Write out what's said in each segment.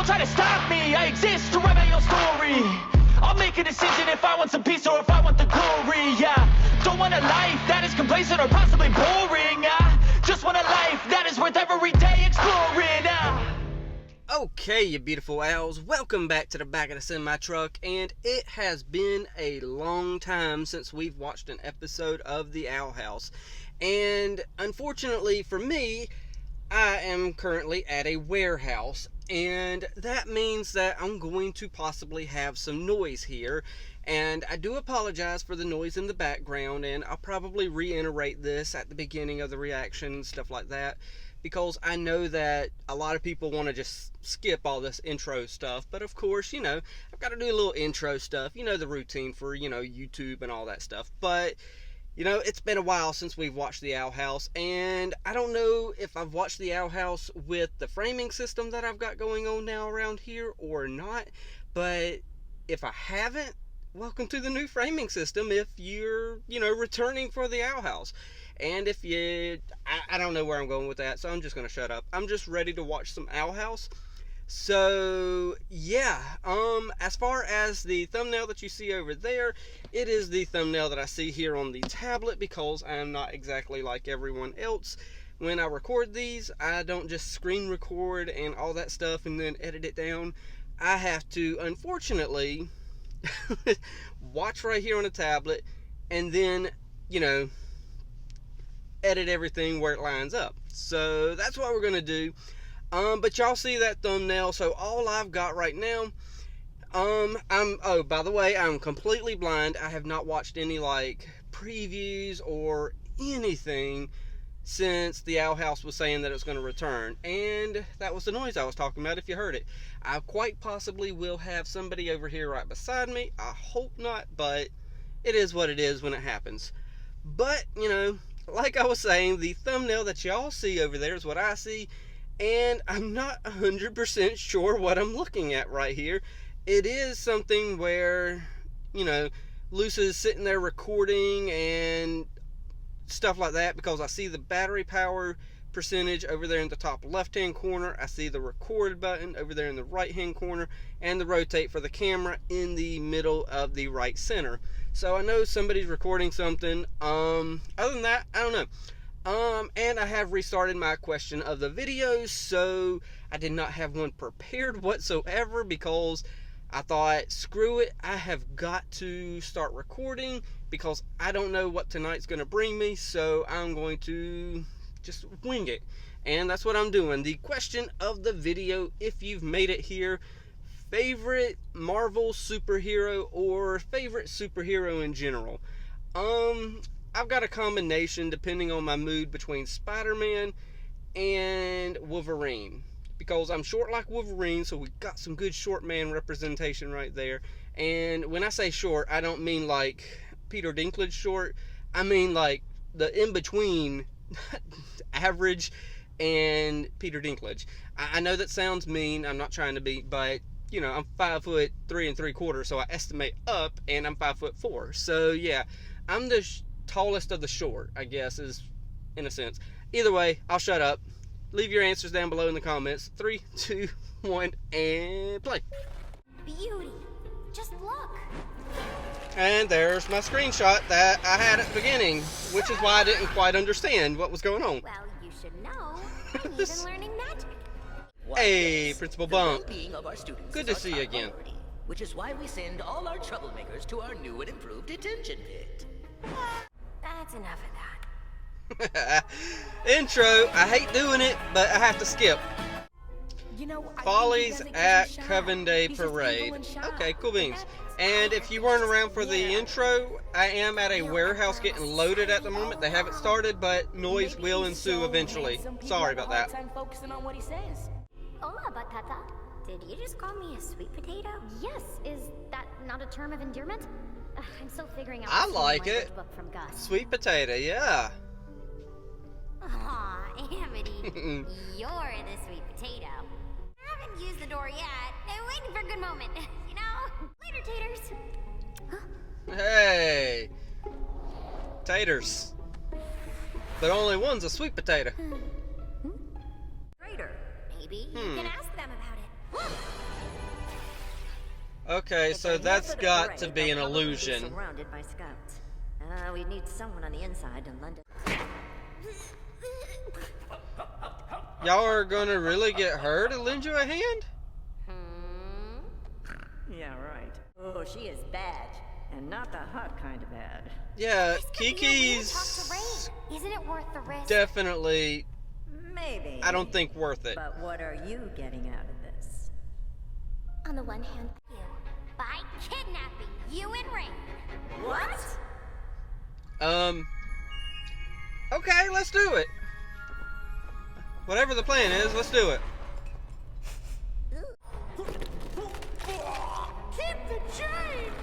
try to stop me. I exist to write my own story. I'll make a decision if I want some peace or if I want the glory. Yeah, don't want a life that is complacent or possibly boring. I just want a life that is worth every day exploring. Okay, you beautiful owls, welcome back to the back of the semi-truck, and it has been a long time since we've watched an episode of The Owl House. And unfortunately for me, I am currently at a warehouse, and that means that I'm going to possibly have some noise here. And I do apologize for the noise in the background, and I'll probably reiterate this at the beginning of the reaction and stuff like that, because I know that a lot of people want to just skip all this intro stuff. But of course, you know, I've got to do a little intro stuff, you know, the routine for, you know, YouTube and all that stuff. But, you know, it's been a while since we've watched The Owl House, and I don't know if I've watched The Owl House with the framing system that I've got going on now around here or not. But if I haven't, welcome to the new framing system if you're, you know, returning for The Owl House. And if you, I don't know where I'm going with that, so I'm just going to shut up. I'm just ready to watch some Owl House. So, yeah, as far as the thumbnail that you see over there, it is the thumbnail that I see here on the tablet, because I am not exactly like everyone else. When I record these, I don't just screen record and all that stuff and then edit it down. I have to, unfortunately, watch right here on the tablet and then, you know, edit everything where it lines up. So that's what we're gonna do. But y'all see that thumbnail, so all I've got right now, oh, by the way, I'm completely blind. I have not watched any like previews or anything since the Owl House was saying that it was going to return, and that was the noise I was talking about if you heard it. I quite possibly will have somebody over here right beside me. I hope not, but it is what it is when it happens. But, you know, like I was saying, the thumbnail that y'all see over there is what I see, and I'm not 100% sure what I'm looking at right here. It is something where, you know, Luce is sitting there recording and stuff like that, because I see the battery power percentage over there in the top left hand corner. I see the record button over there in the right hand corner, and the rotate for the camera in the middle of the right center. So I know somebody's recording something. Other than that, I don't know. And I have restarted my question of the videos, so I did not have one prepared whatsoever, because I thought, screw it, I have got to start recording, because I don't know what tonight's going to bring me, so I'm going to just wing it. And that's what I'm doing. The question of the video, if you've made it here: favorite Marvel superhero or favorite superhero in general. I've got a combination depending on my mood between Spider-Man and Wolverine, because I'm short like Wolverine, so we got some good short man representation right there. And when I say short, I don't mean like Peter Dinklage short. I mean like the in-between average and Peter Dinklage. I know that sounds mean, I'm not trying to be, but you know, I'm 5'3 3/4", so I estimate up, and I'm 5'4". So yeah, I'm the tallest of the short, I guess, is in a sense. Either way, I'll shut up. Leave your answers down below in the comments. 3, 2, 1, and play. Beauty. Just look. And there's my screenshot that I had at the beginning, which is why I didn't quite understand what was going on. Well, you should know. I'm even learning magic. Hey, Principal Bump. The well-being of our students Good is to see our you top again. priority, which is why we send all our troublemakers to our new and improved detention pit. That's enough of that. Intro. I hate doing it, but I have to skip. You know, Follies at Coven Day Parade. Okay, cool beans. And if you weren't around for the intro, I am at a warehouse getting loaded at the moment. They haven't started, but noise will ensue eventually. Sorry about that. Hola, Batata. Did you just call me a sweet potato? Yes. Is that not a term of endearment? I'm still figuring out. I the like language it. book from Gus. Sweet potato, yeah. Aw, Amity. You're the sweet potato. I haven't used the door yet. I'm waiting for a good moment. You know? Later, taters. Hey. Taters. But only one's a sweet potato. Traitor. Maybe you can ask them about it. Okay, so that's got to be an illusion. Surrounded by scouts. We need someone on the inside to lend it. Y'all are gonna really get her to lend you a hand? Yeah, right. Oh, she is bad. And not the hot kind of bad. Yeah, This could be a way to Kiki's talk to Rain. Isn't it worth the risk? definitely, Maybe. I don't think worth it. But what are you getting out of this? On the one hand, you by kidnapping you and Rain. What? Okay, let's do it. Whatever the plan is, let's do it. Keep the change!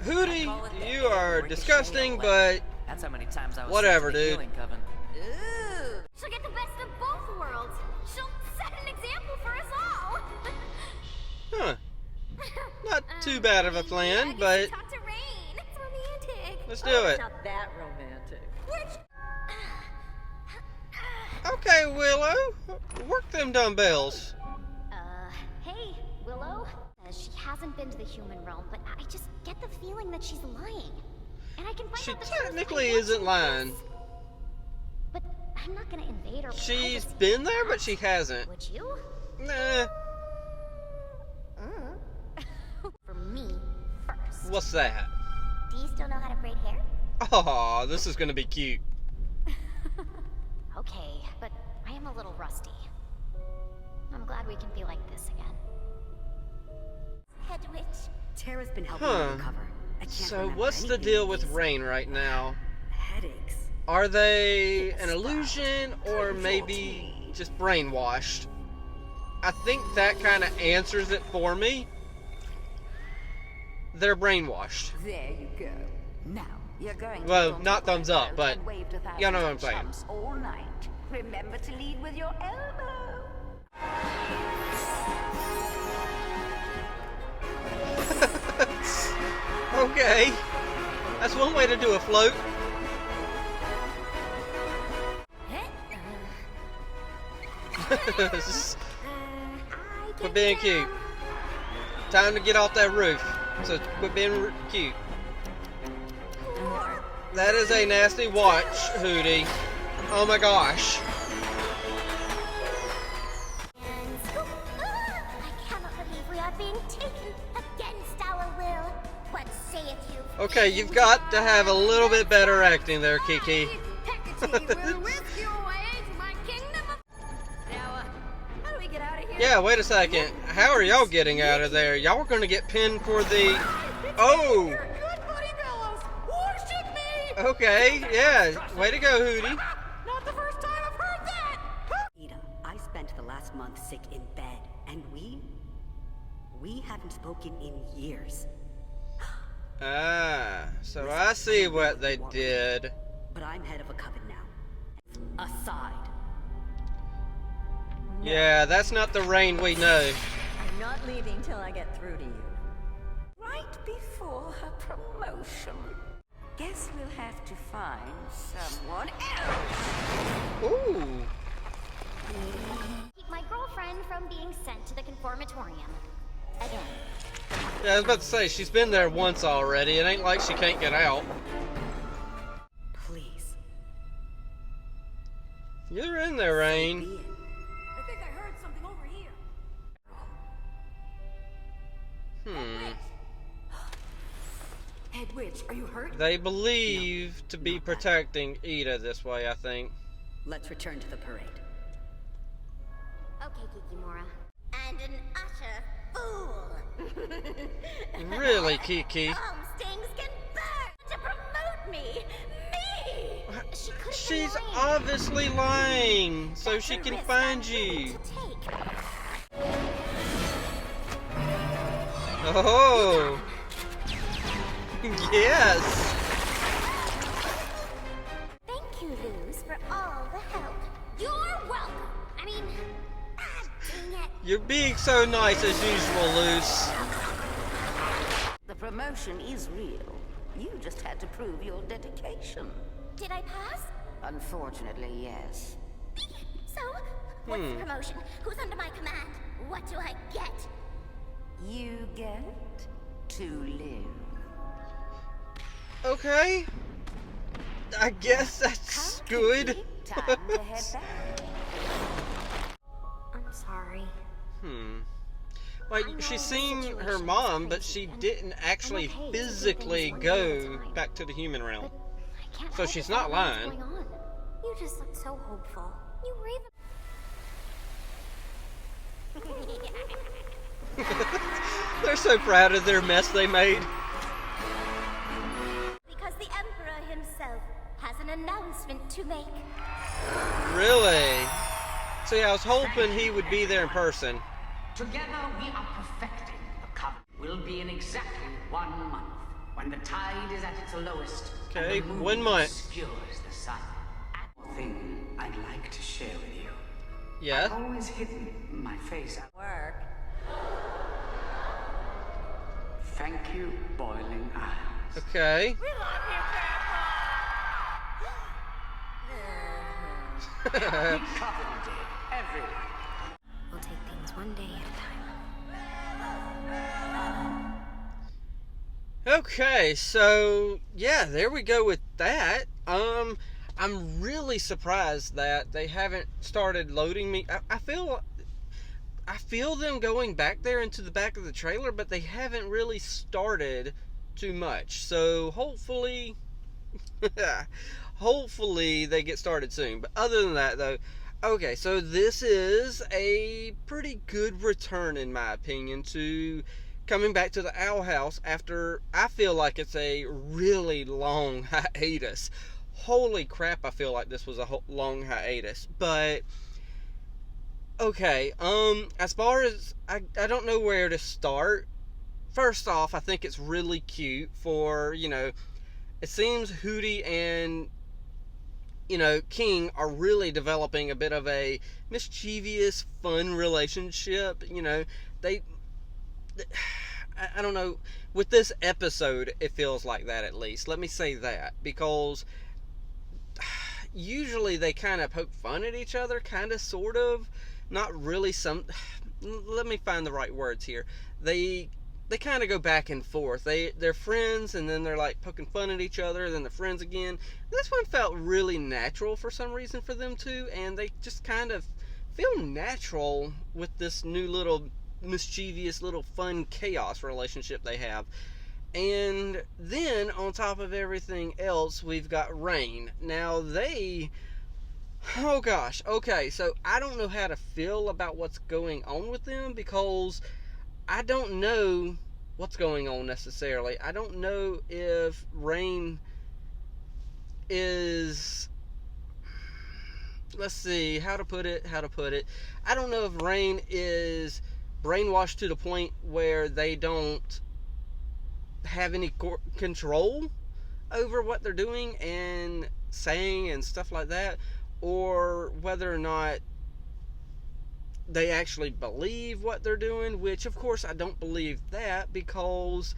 Hootie, you are disgusting, but That's how many times I was whatever, sent to the dude. healing coven. Ooh. She'll get the best of both worlds. She'll set an example for us all. Huh. Not too bad of a plan, but Talk to Rain. It's romantic. let's do it. Not that romantic. Okay, Willow, work them dumbbells. Hey, Willow. She hasn't been to the human realm, but I just get the feeling that she's lying. And I can find She out the truth. technically I want isn't to lying. this. But I'm not gonna invade her. She's privacy. been there, but she hasn't. Would you? Nah. For me, first. What's that? Do you still know how to braid hair? Aw, this is gonna be cute. Okay, but I am a little rusty. I'm glad we can be like this again. Head witch. Tara's been helping Huh. me recover. I can't So remember what's the anything deal of with these. Rain right now? Headaches. Are they an illusion or maybe just brainwashed? I think that kind of answers it for me. They're brainwashed. There you go. Now, you're going to Well, go not to thumbs up, Grievous but and wave to you know what I'm thousands of saying. chumps all night. Remember to lead with your elbow. Okay. That's one way to do a float. Quit being cute. Time to get off that roof. So quit being cute. That is a nasty watch, Hootie. Oh my gosh. And scoop. I cannot believe we are being taken against our will. What sayeth you? Okay, you've got to have a little bit better acting there, Kiki. How do we get out of here? Yeah, wait a second. How are y'all getting out of there? Y'all are gonna get pinned for the... Oh! Good buddy fellows! Worship me! Okay, yeah. Way to go, Hootie. Not the first time I've heard that! Ida, I spent the last month sick in bed, and we haven't spoken in years. Ah, so I see what they did. But I'm head of a coven now. Aside. Yeah, that's not the Rain we know. I'm not leaving till I get through to you. Right before her promotion. Guess we'll have to find someone else. Ooh. Keep my girlfriend from being sent to the conformatorium. Again. Yeah, I was about to say, she's been there once already. It ain't like she can't get out. Please. You're in there, Rain. Be it. I think I heard something over here. Head witch, are you hurt? They believe to be not that. protecting Ida this way, I think. Let's return to the parade. Okay, Kikimora. And an utter fool. Really, Kiki? Home stings can burn to promote me. Me! She could have She's been lying. obviously lying, so That's she a can risk find I'm willing you. to take. Oh! Yes! Thank you, Luz, for all the help. You're welcome. I mean, dang it. You're being so nice as usual, Luz. The promotion is real. You just had to prove your dedication. Did I pass? Unfortunately, yes. So, what's the promotion? Who's under my command? What do I get? forget to live. Okay. I guess that's good. Time to head back. I'm sorry. Like, she's seen her mom, but she didn't actually physically go back to the human realm. I can't So help she's but not wonder what's lying. going on. You just look so hopeful. You were even... They're so proud of their mess they made. Because the Emperor himself has an announcement to make. Really? So yeah, I was hoping he would be there in person. Together we are perfecting the covenant. We'll be in exactly 1 month, when the tide is at its lowest. Okay, and the moon 1 month. obscures the sun. One thing I'd like to share with you. I've Yeah? always hidden my face. Work. Thank you, boiling eyes. Okay. Happy Covenant Day, everyone. We'll take things one day at a time. Okay, so yeah, there we go with that. I'm really surprised that they haven't started loading me. I feel them going back there into the back of the trailer, but they haven't really started too much. So hopefully hopefully they get started soon. But other than that though, okay, so this is a pretty good return in my opinion to coming back to the Owl House after I feel like it's a really long hiatus. Holy crap, I feel like this was a long hiatus. But okay, as far as I don't know where to start. First off, I think it's really cute for, it seems Hootie and King are really developing a bit of a mischievous, fun relationship. I don't know, with this episode it feels like that, at least. Let me say that, because usually they kind of poke fun at each other, kind of, sort of, not really. Let me find the right words here. They kind of go back and forth. They're friends, and then they're like poking fun at each other, then they're friends again. This one felt really natural for some reason for them two, and they just kind of feel natural with this new little mischievous little fun chaos relationship they have. And then on top of everything else, we've got Rain. Now oh gosh, okay, so I don't know how to feel about what's going on with them, because I don't know what's going on necessarily. I don't know if Rain is, let's see, how to put it. I don't know if Rain is brainwashed to the point where they don't have any control over what they're doing and saying and stuff like that, or whether or not they actually believe what they're doing, which of course I don't believe that, because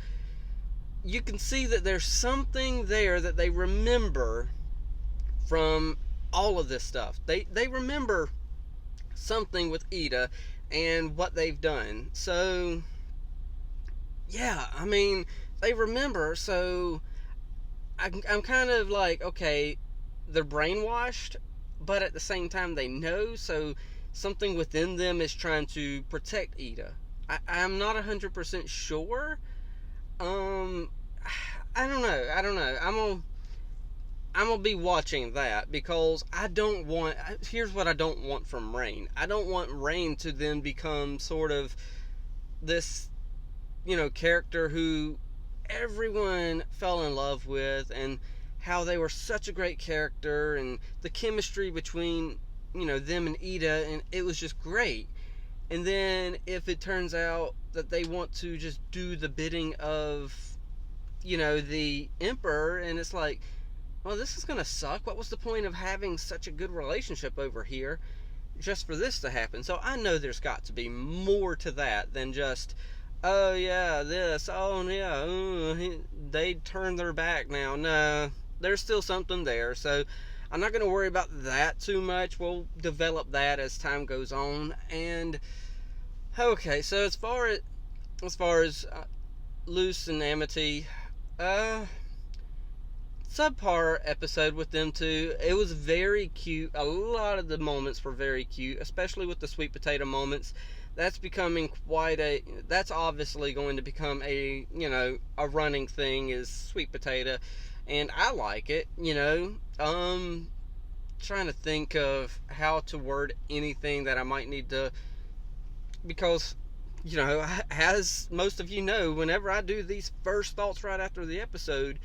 you can see that there's something there that they remember from all of this stuff. They remember something with Ida and what they've done. So yeah, I mean, they remember, so I'm kind of like, okay, they're brainwashed, but at the same time they know, so something within them is trying to protect Ida. I'm not 100% sure. I don't know. I'm gonna be watching that, because here's what I don't want from Rain. I don't want Rain to then become sort of this, character who everyone fell in love with, and how they were such a great character, and the chemistry between, them and Ida, and it was just great. And then if it turns out that they want to just do the bidding of, the Emperor, and it's like, well, this is gonna suck. What was the point of having such a good relationship over here just for this to happen? So I know there's got to be more to that than just, oh yeah, this, oh yeah, they turned their back now. No, there's still something there. So I'm not going to worry about that too much. We'll develop that as time goes on. And okay, so as far as far as Luce and Amity, subpar episode with them two. It was very cute. A lot of the moments were very cute, especially with the sweet potato moments. That's becoming that's obviously going to become a running thing, is sweet potato, and I like it. Trying to think of how to word anything that I might need to, because as most of you know, whenever I do these first thoughts right after the episode,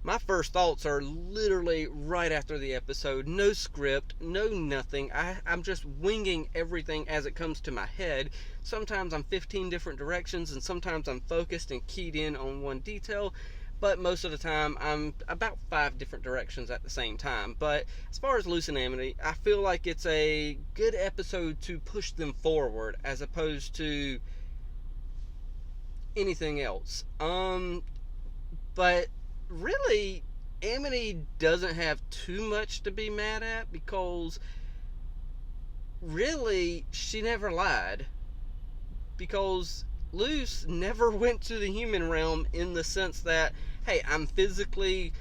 my first thoughts are literally right after the episode. No script, no nothing. I'm just winging everything as it comes to my head. Sometimes I'm 15 different directions, and sometimes I'm focused and keyed in on one detail. But most of the time, I'm about 5 different directions at the same time. But as far as Luce and Amity, I feel like it's a good episode to push them forward, as opposed to anything else. But really, Amity doesn't have too much to be mad at, because really, she never lied. Because Luce never went to the human realm, in the sense that, hey, I'm physically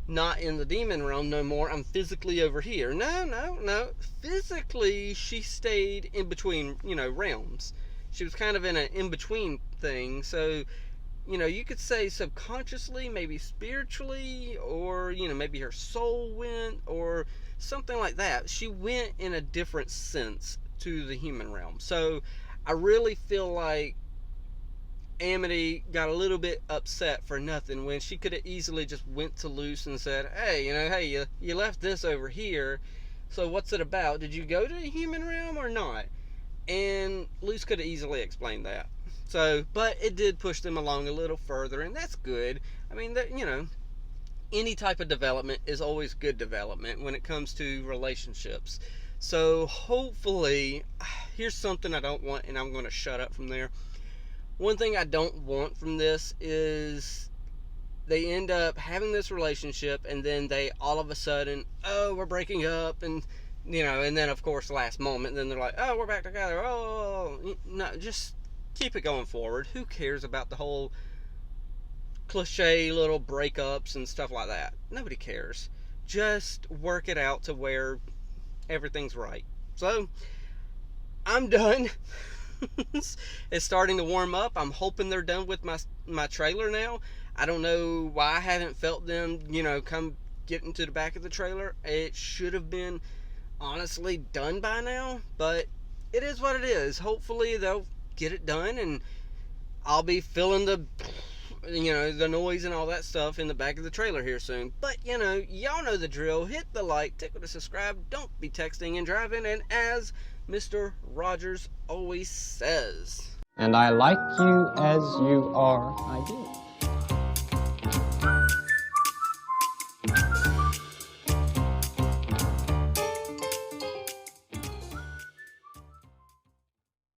not in the demon realm no more, I'm physically over here. No. Physically, she stayed in between, realms. She was kind of in an in-between thing, so you could say subconsciously, maybe spiritually, or, maybe her soul went, or something like that. She went in a different sense to the human realm. So I really feel like Amity got a little bit upset for nothing, when she could have easily just went to Luce and said, hey, you left this over here, so what's it about? Did you go to the human realm or not? And Luce could have easily explained that. So, but it did push them along a little further, and that's good. I mean, any type of development is always good development when it comes to relationships. So, hopefully, here's something I don't want, and I'm going to shut up from there. One thing I don't want from this is they end up having this relationship, and then they all of a sudden, we're breaking up, and and then of course last moment, then they're like, we're back together. No, just keep it going forward. Who cares about the whole cliche little breakups and stuff like that? Nobody cares. Just work it out to where everything's right. So I'm done. It's starting to warm up. I'm hoping they're done with my trailer now. I don't know why I haven't felt them come get into the back of the trailer. It should have been honestly done by now, but it is what it is. Hopefully they'll get it done, and I'll be feeling the noise and all that stuff in the back of the trailer here soon. But y'all know the drill. Hit the like, tickle to subscribe, don't be texting and driving, and as Mr. Rogers always says, and I like you as you are, I do.